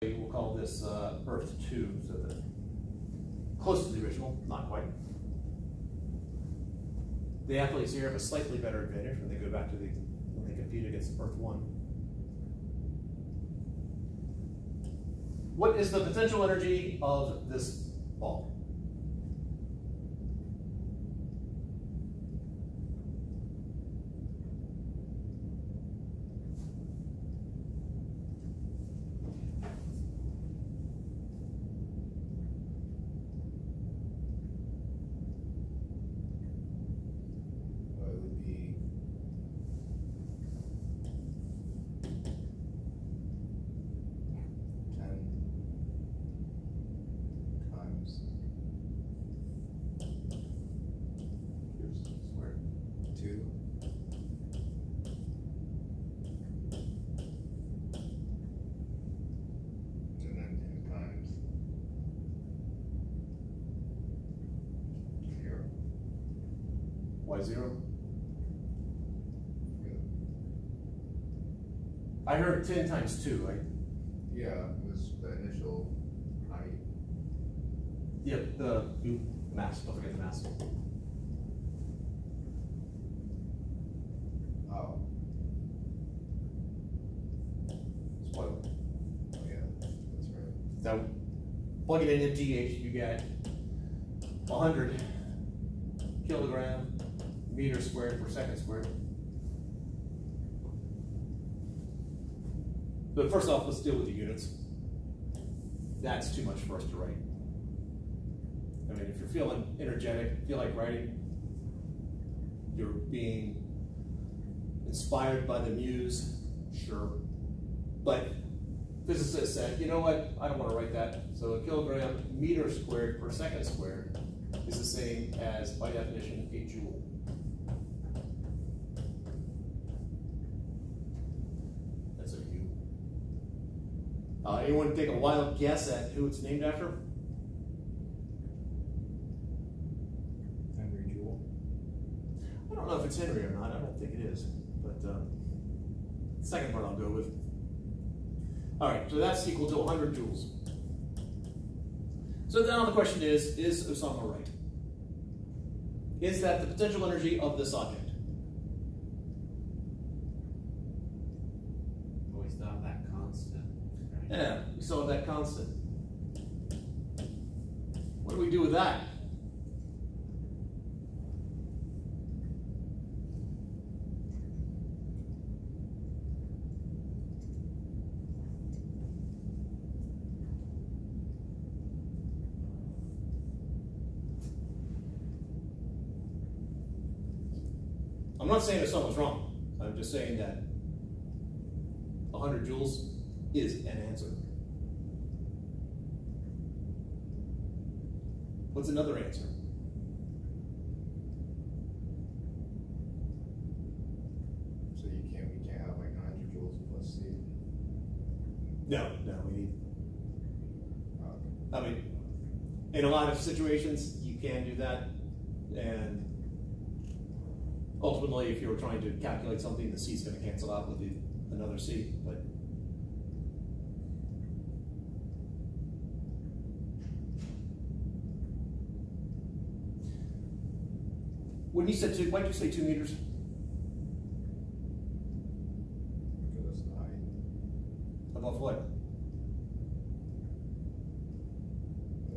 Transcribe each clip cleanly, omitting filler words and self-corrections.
We'll call this Earth 2, so that close to the original, not quite. The athletes here have a slightly better advantage when they go back to when they compete against Earth 1. What is the potential energy of this ball? Why 0? I heard 10 times 2, right? Yeah, it was the initial height. Yep, the mass, don't forget the mass. Oh. Spoiler. Oh yeah, that's right. So, plug it in GH, you get 100 kilogram meters squared per second squared. But first off, let's deal with the units. That's too much for us to write. I mean, if you're feeling energetic, feel like writing, you're being inspired by the muse, sure. But physicists said, you know what, I don't want to write that. So a kilogram meter squared per second squared is the same as, by definition, a joule. That's a U. Anyone take a wild guess at who it's named after? Henry Joule. I don't know if it's Henry or not. I don't think it is. But the second part I'll go with. All right, so that's equal to 100 joules. So now the question is Osama right? Is that the potential energy of this object? Always thought that constant. Right? Yeah, we still have that constant. What do we do with that? I'm not saying that someone's wrong. I'm just saying that 100 joules is an answer. What's another answer? So we can't have like 100 joules plus C? No, we need. Okay. I mean, in a lot of situations, you can do that, and ultimately, if you were trying to calculate something, the C is going to cancel out with another C. But when you said 2, why did you say 2 meters? Because that's the height. Above what? The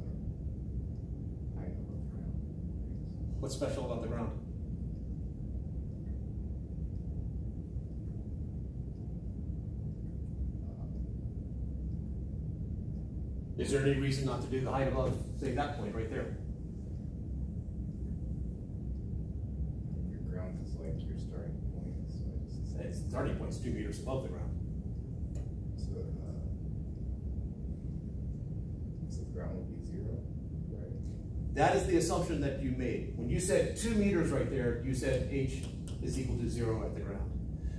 height above the ground. What's special about the ground? Is there any reason not to do the height above, say, that point right there? Your ground is like your starting point, so Its starting point is 2 meters above the ground. so the ground would be 0, right? That is the assumption that you made. When you said 2 meters right there, you said H is equal to 0 at the ground.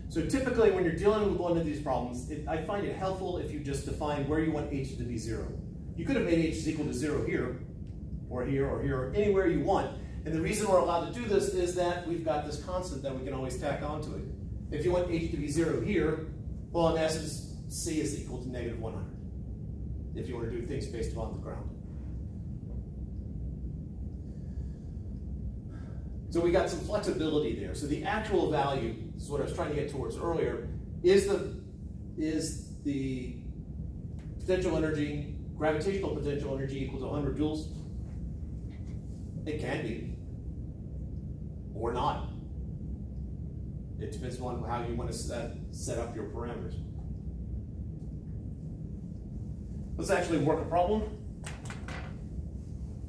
So typically when you're dealing with one of these problems, I find it helpful if you just define where you want H to be 0. You could have made H is equal to 0 here, or here, or here, or anywhere you want. And the reason we're allowed to do this is that we've got this constant that we can always tack onto it. If you want H to be 0 here, well, in essence, C is equal to -100. if you want to do things based upon the ground. So we got some flexibility there. So the actual value, this is what I was trying to get towards earlier, is the potential energy, gravitational potential energy equal to 100 joules? It can be, or not. It depends on how you want to set up your parameters. Let's actually work a problem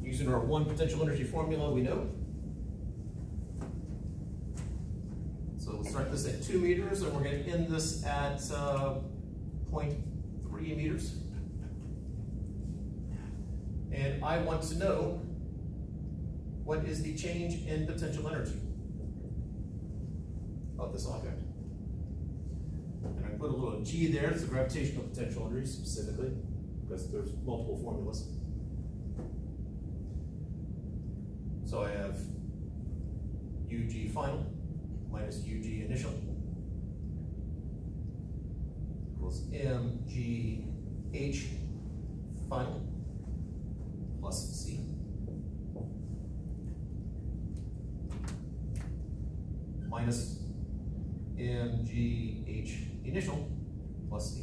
using our one potential energy formula we know. So we'll start this at 2 meters, and we're going to end this at 0.3 meters. And I want to know what is the change in potential energy of this object. And I put a little g there, it's the gravitational potential energy specifically, because there's multiple formulas. So I have UG final minus UG initial equals MGH final plus C. Minus MGH initial plus C.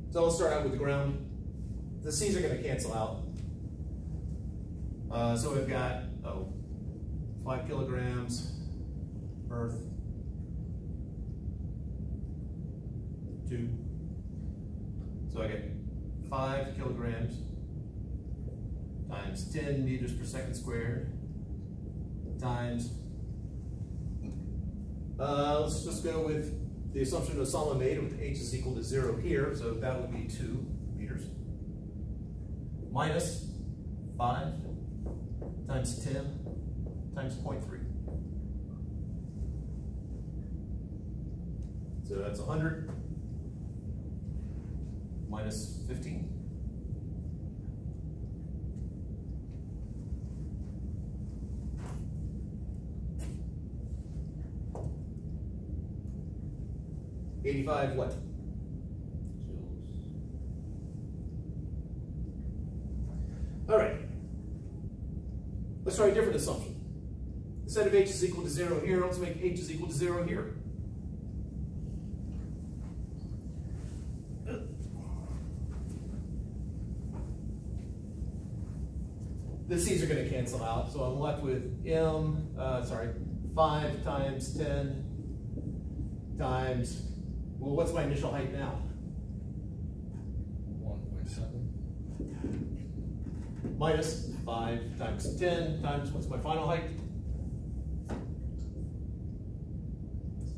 So let's start out with the ground. The C's are going to cancel out. So we've got 5 kilograms earth, 2. So I get 5 kilograms times 10 meters per second squared times, let's just go with the assumption Osama made with h is equal to 0 here, so that would be 2 meters, minus 5 times 10 times 0.3. So that's 100 minus 15. $85 what? All right. Let's try a different assumption. Instead of h is equal to 0 here, let's make h is equal to 0 here. The C's are going to cancel out, so I'm left with 5 times 10 times, well, what's my initial height now? 1.7. Minus 5 times 10 times, what's my final height?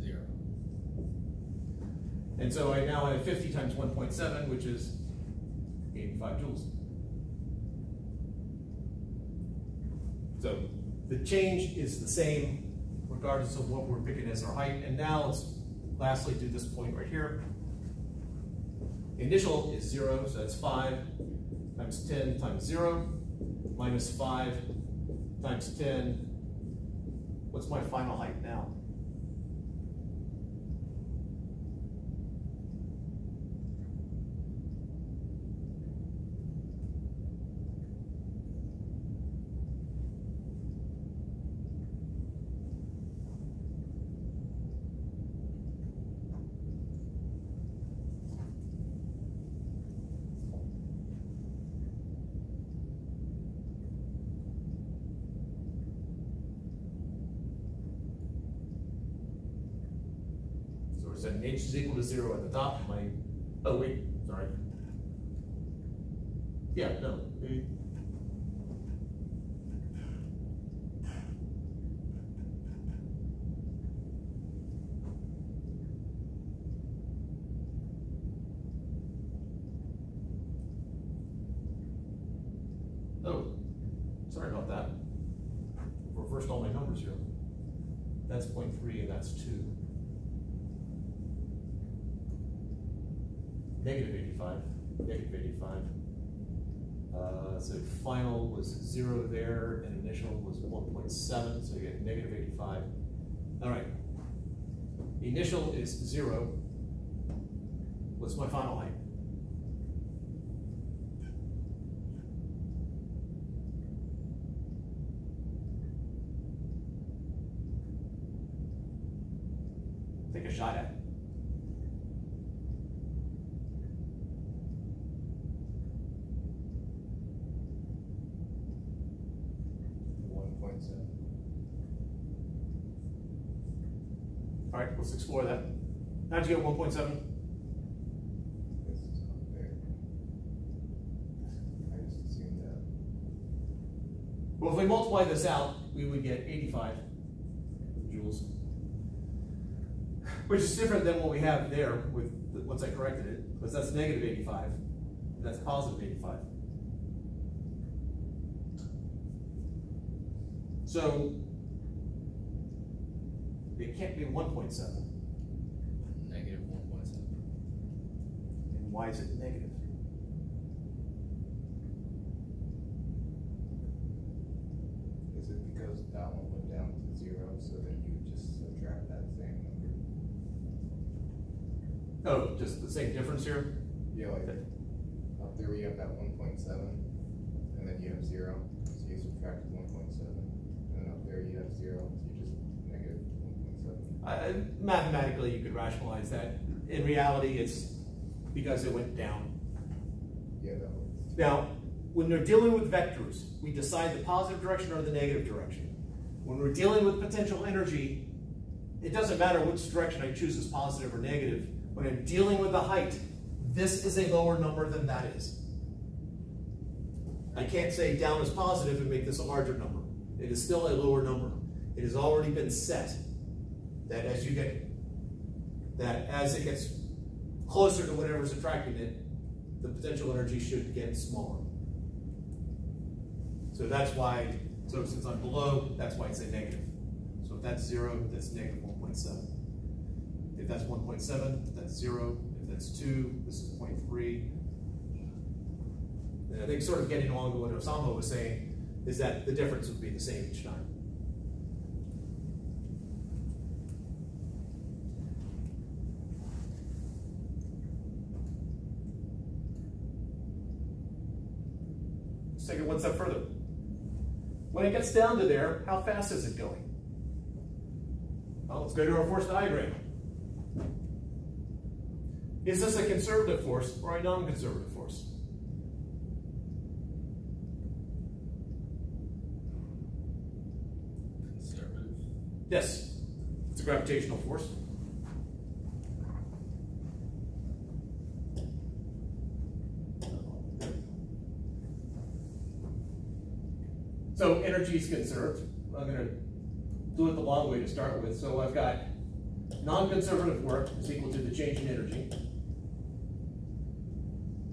0. And so I now have 50 times 1.7, which is 85 joules. So the change is the same regardless of what we're picking as our height. And now let's lastly do this point right here. Initial is 0, so that's 5 times 10 times 0 minus 5 times 10. What's my final height now? And h is equal to 0 at the top. Oh wait, sorry. Yeah, no. Oh, sorry about that. Reversed all my numbers here. That's 0.3 and that's 2. Negative 85, negative 85. So final was 0 there, and initial was 1.7, so you get negative 85. All right, Initial is 0. What's my final height? Take a shot at it. All right, let's explore that. How'd you get 1.7? This is up there. I just assumed that. Well, if we multiply this out, we would get 85 joules, which is different than what we have there with once I corrected it, because that's negative 85, that's positive 85. So it can't be 1.7. Negative 1.7. And why is it negative? Is it because that one went down to 0, so then you just subtract that same number? Oh, just the same difference here? Yeah, like up there you have that 1.7, and then you have 0, so you subtract 1.7, and then up there you have 0, so you just negative 1.7. Mathematically, you could rationalize that. In reality, it's because it went down. Yeah, that works. Now, when we're dealing with vectors, we decide the positive direction or the negative direction. When we're dealing with potential energy, it doesn't matter which direction I choose as positive or negative. When I'm dealing with the height, this is a lower number than that is. I can't say down is positive and make this a larger number. It is still a lower number. It has already been set that as it gets closer to whatever's attracting it, the potential energy should get smaller. So that's why, so since I'm below, that's why it's a negative. So if that's 0, that's negative 1.7. If that's 1.7, that's 0. If that's 2, this is 0.3. And I think sort of getting along to what Osamu was saying is that the difference would be the same each time. Let's take it one step further. When it gets down to there, how fast is it going? Well, let's go to our force diagram. Is this a conservative force or a non-conservative force? Conservative. Yes, it's a gravitational force. So energy is conserved. I'm going to do it the long way to start with. So I've got non-conservative work is equal to the change in energy.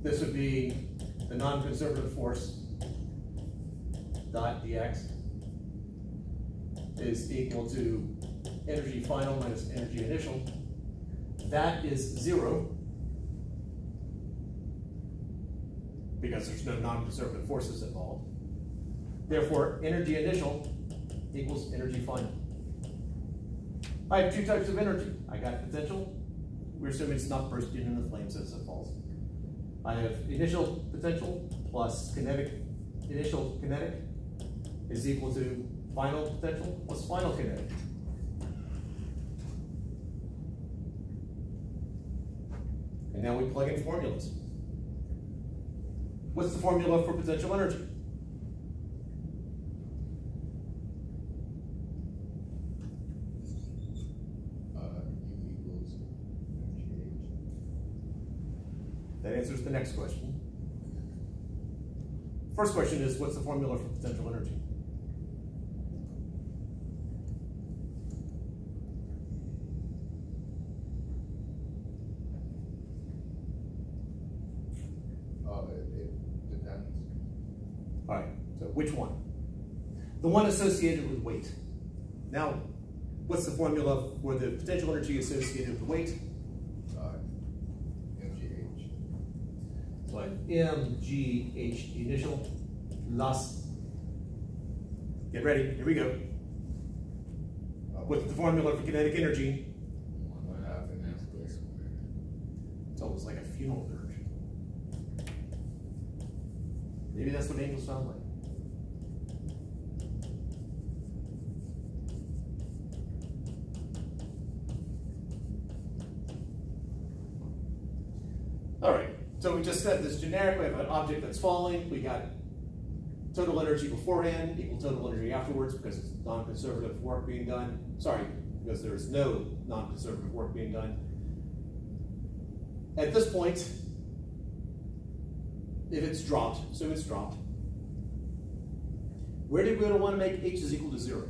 This would be the non-conservative force dot dx is equal to energy final minus energy initial. That is 0 because there's no non-conservative forces involved. Therefore, energy initial equals energy final. I have two types of energy. I got potential. We're assuming it's not bursting into flames as it falls. I have initial potential plus kinetic. Initial kinetic is equal to final potential plus final kinetic. And now we plug in formulas. What's the formula for potential energy? That answers the next question. First question is, what's the formula for potential energy? It depends. All right, so which one? The one associated with weight. Now, what's the formula for the potential energy associated with weight? MGH. So I have MGH, the initial, plus. Get ready, here we go. What's the formula for kinetic energy? it was like a funeral dirge. Maybe that's what angels sound like. All right, so we just said this generic, we have an object that's falling, we got total energy beforehand equal total energy afterwards because it's non-conservative work being done. Sorry, because there's no non-conservative work being done. At this point, if it's dropped, so it's dropped, where do we want to make h is equal to 0?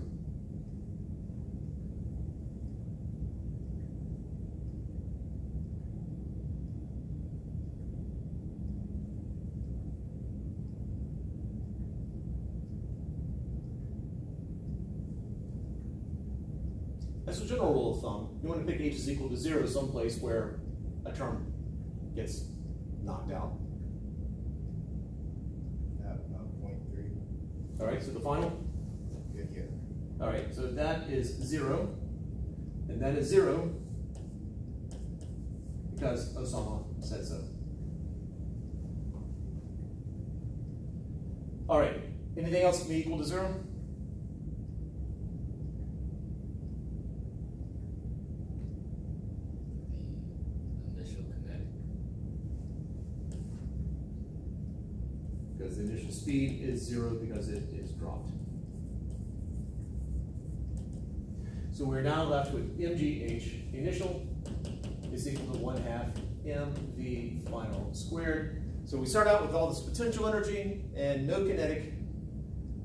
As a general rule of thumb, you want to pick h is equal to 0 someplace where a term gets knocked out. About 0.3. All right, so the final? Good, yeah. All right, so that is 0, and that is 0 because Osama said so. All right, anything else be equal to 0? Because the initial speed is 0 because it is dropped. So we're now left with mgh initial is equal to 1/2 mv final squared. So we start out with all this potential energy and no kinetic,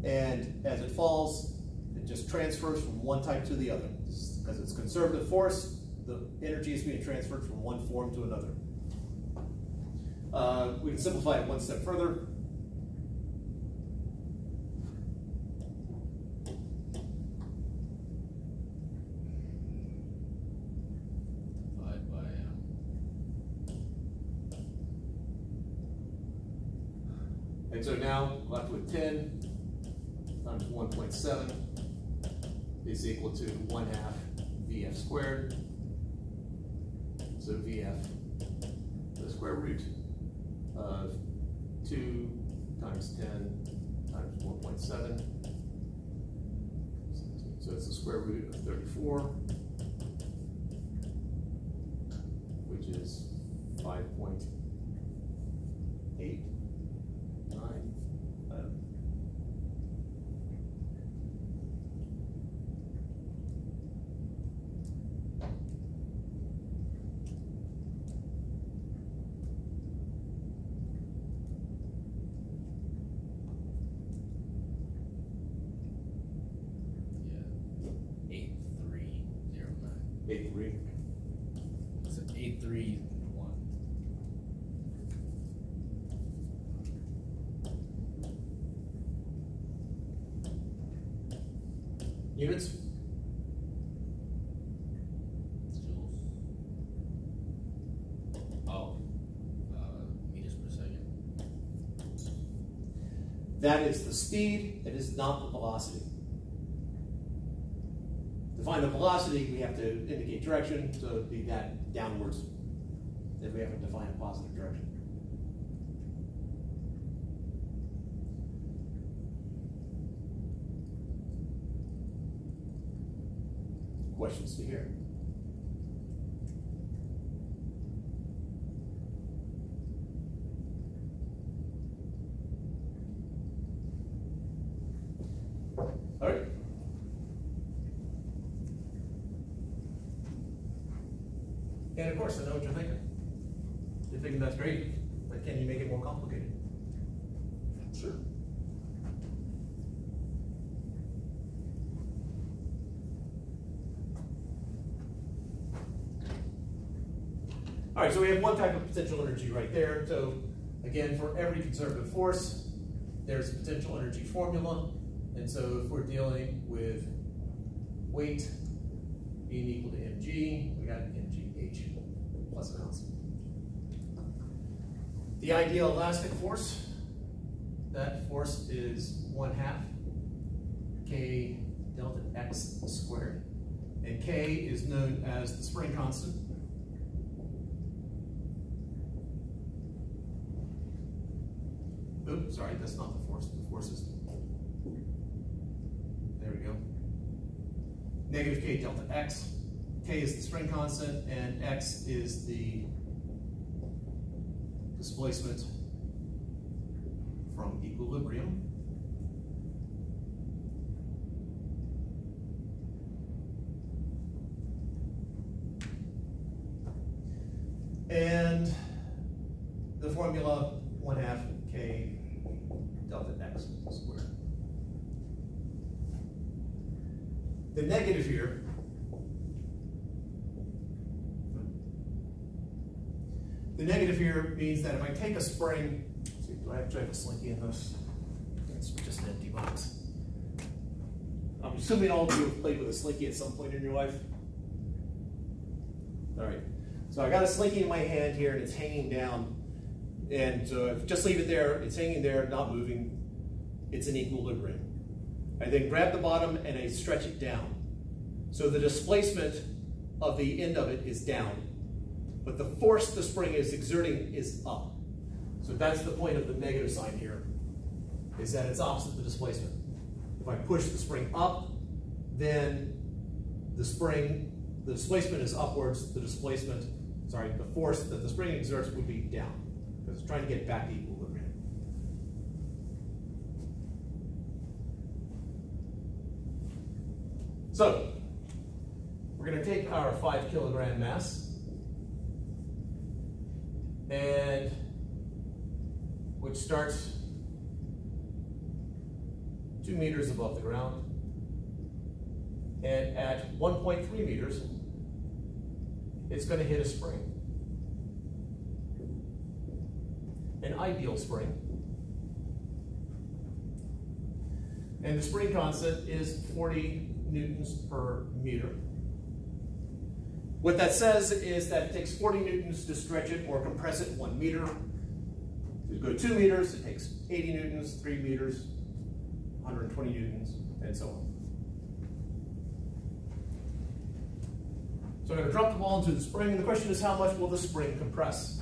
and as it falls, it just transfers from one type to the other. Because it's conservative force, the energy is being transferred from one form to another. We can simplify it one step further. And so now left with 10 times 1.7 is equal to 1/2 VF squared. So VF, the square root of 2 times 10 times 1.7. So it's the square root of 34, which is 5.8. Yeah, 8309. 83. It's 831. Units? Joules. Oh, meters per second. That is the speed, it is not the velocity. To find the velocity, we have to indicate direction, so it would be that downwards if we have to define a positive direction. Questions to hear? All right. And of course, I know what you're thinking. You're thinking that's great, but can you make it more complicated? Sure. All right, so we have one type of potential energy right there. So again, for every conservative force, there's a potential energy formula. And so if we're dealing with weight being equal to mg, we got mgh plus a constant. The ideal elastic force, that force is 1/2 k delta x squared. And k is known as the spring constant. oops, sorry, that's not the force. The force is, there we go. Negative K delta X. K is the spring constant, and X is the displacement from equilibrium. And the formula 1/2 K delta X squared. The negative here means that if I take a spring, let's see, do I have to have a slinky in this? It's just an empty box. I'm assuming all of you have played with a slinky at some point in your life. All right, so I got a slinky in my hand here and it's hanging down. And just leave it there, it's hanging there, not moving. It's in equilibrium. I then grab the bottom and I stretch it down. So the displacement of the end of it is down, but the force the spring is exerting is up. So that's the point of the negative sign here, is that it's opposite the displacement. If I push the spring up, then the displacement is upwards, the force that the spring exerts would be down, because it's trying to get back to equilibrium. So, we're going to take our 5 kilogram mass, and which starts 2 meters above the ground, and at 1.3 meters, it's going to hit a spring. An ideal spring. And the spring constant is 40 newtons per meter. What that says is that it takes 40 newtons to stretch it or compress it 1 meter. To go 2 meters, it takes 80 newtons, 3 meters, 120 newtons, and so on. So I'm going to drop the ball into the spring, and the question is, how much will the spring compress?